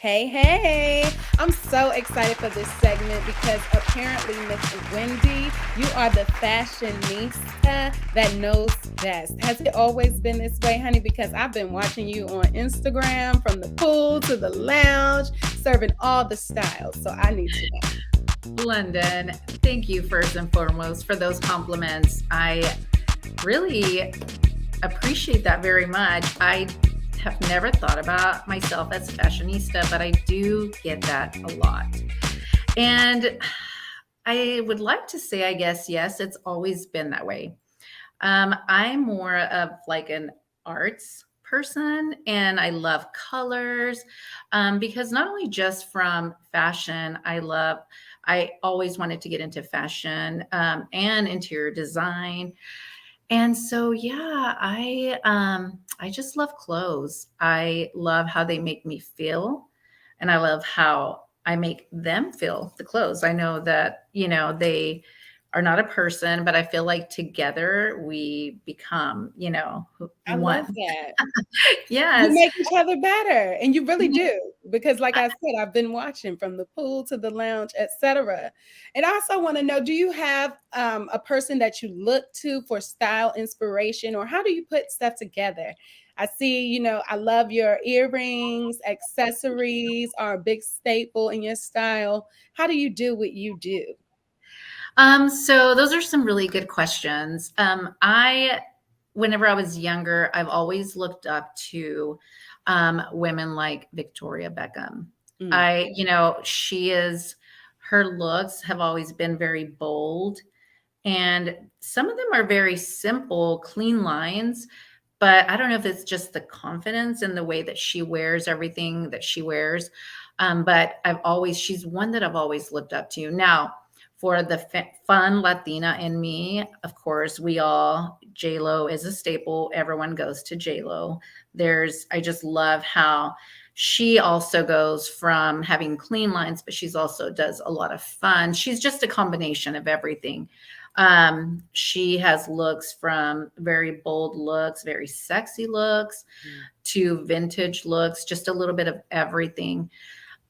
Hey, hey, I'm so excited for this segment because apparently, Miss Wendy, you are the fashionista that knows best. Has it always been this way, honey? Because I've been watching you on Instagram from the pool to the lounge, serving all the styles. So I need to know. London, thank you first and foremost for those compliments. I really appreciate that very much. I have never thought about myself as fashionista, but I do get that a lot. And I would like to say, I guess, yes, it's always been that way. I'm more of like an arts person and I love colors because not only just from fashion, I always wanted to get into fashion and interior design. And so, yeah, I just love clothes. I love how they make me feel, and I love how I make them feel the clothes. I know that, they are not a person, but I feel like together we become, I love one. that. You Yes. make each other better, and you really do, because like I said, I've been watching from the pool to the lounge, etc. And I also want to know, do you have a person that you look to for style inspiration, or how do you put stuff together? I see, I love your earrings, accessories are a big staple in your style. How do you do what you do? So those are some really good questions. Whenever I was younger, I've always looked up to women like Victoria Beckham. Mm. Her looks have always been very bold, and some of them are very simple, clean lines. But I don't know if it's just the confidence and the way that she wears everything that she wears. But she's one that I've always looked up to. Now, for the fun Latina in me, of course, J Lo is a staple. Everyone goes to J Lo. I just love how she also goes from having clean lines, but she's also does a lot of fun. She's just a combination of everything. She has looks from very bold looks, very sexy looks, Mm. to vintage looks, just a little bit of everything.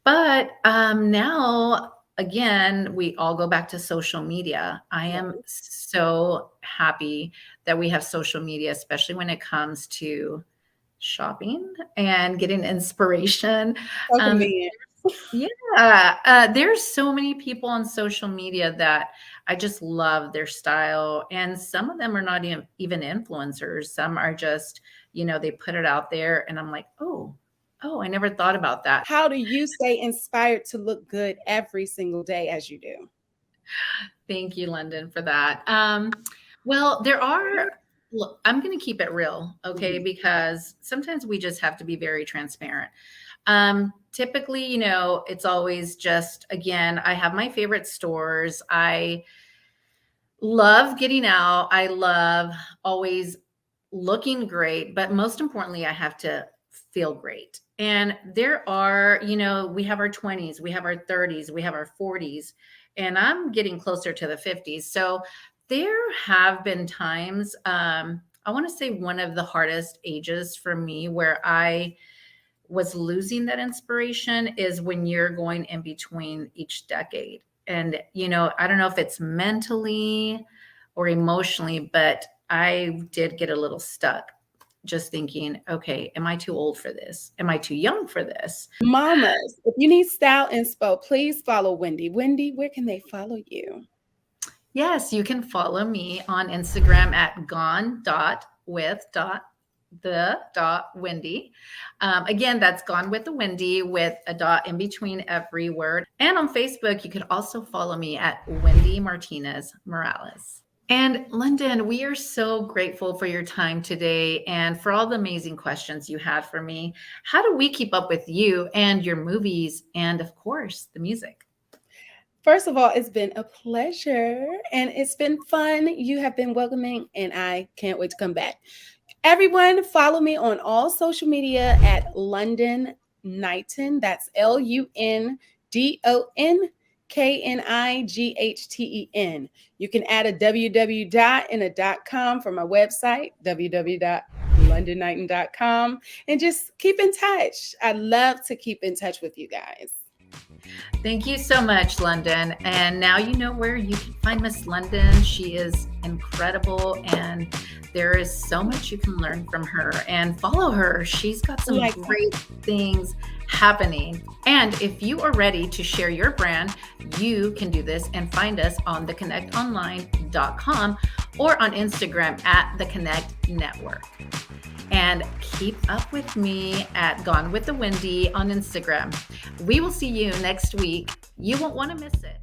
But now, again, we all go back to social media. I am Right. so happy that we have social media, especially when it comes to shopping and getting inspiration. So Um, convenient. yeah, there's so many people on social media that I just love their style, and some of them are not even influencers. Some are just, they put it out there, and I'm like, oh, I never thought about that. How do you stay inspired to look good every single day as you do? Thank you, London, for that. Well, look, I'm going to keep it real, okay? Mhm. Because sometimes we just have to be very transparent. Typically, it's always just, again, I have my favorite stores. I love getting out. I love always looking great, but most importantly, I have to feel great. And we have our 20s, we have our 30s, we have our 40s, and I'm getting closer to the 50s. So there have been times, I want to say one of the hardest ages for me where I was losing that inspiration is when you're going in between each decade. And, I don't know if it's mentally or emotionally, but I did get a little stuck just thinking, okay, am I too old for this? Am I too young for this? Mamas, if you need style inspo, please follow Wendy. Wendy, where can they follow you? Yes, you can follow me on Instagram at gone.with.the.wendy. Again, that's gone with the Wendy with a dot in between every word. And on Facebook, you could also follow me at Wendy Martinez Morales. And London, we are so grateful for your time today and for all the amazing questions you had for me. How do we keep up with you and your movies and, of course, the music? First of all, it's been a pleasure and it's been fun. You have been welcoming, and I can't wait to come back. Everyone, follow me on all social media at London Knighton. That's LUNDONKNIGHTEN. You can add a www dot and a .com for my website, www.londonnighton.com. LondonKnighton.com, and just keep in touch. I love to keep in touch with you guys. Thank you so much, London. And now you know where you can find Miss London. She is incredible, and there is so much you can learn from her, and follow her. She's got some Like great things happening. And if you are ready to share your brand, you can do this and find us on theconnectonline.com or on Instagram at the Connect Network. And keep up with me at Gone with the Wendy on Instagram. We will see you next week. You won't want to miss it.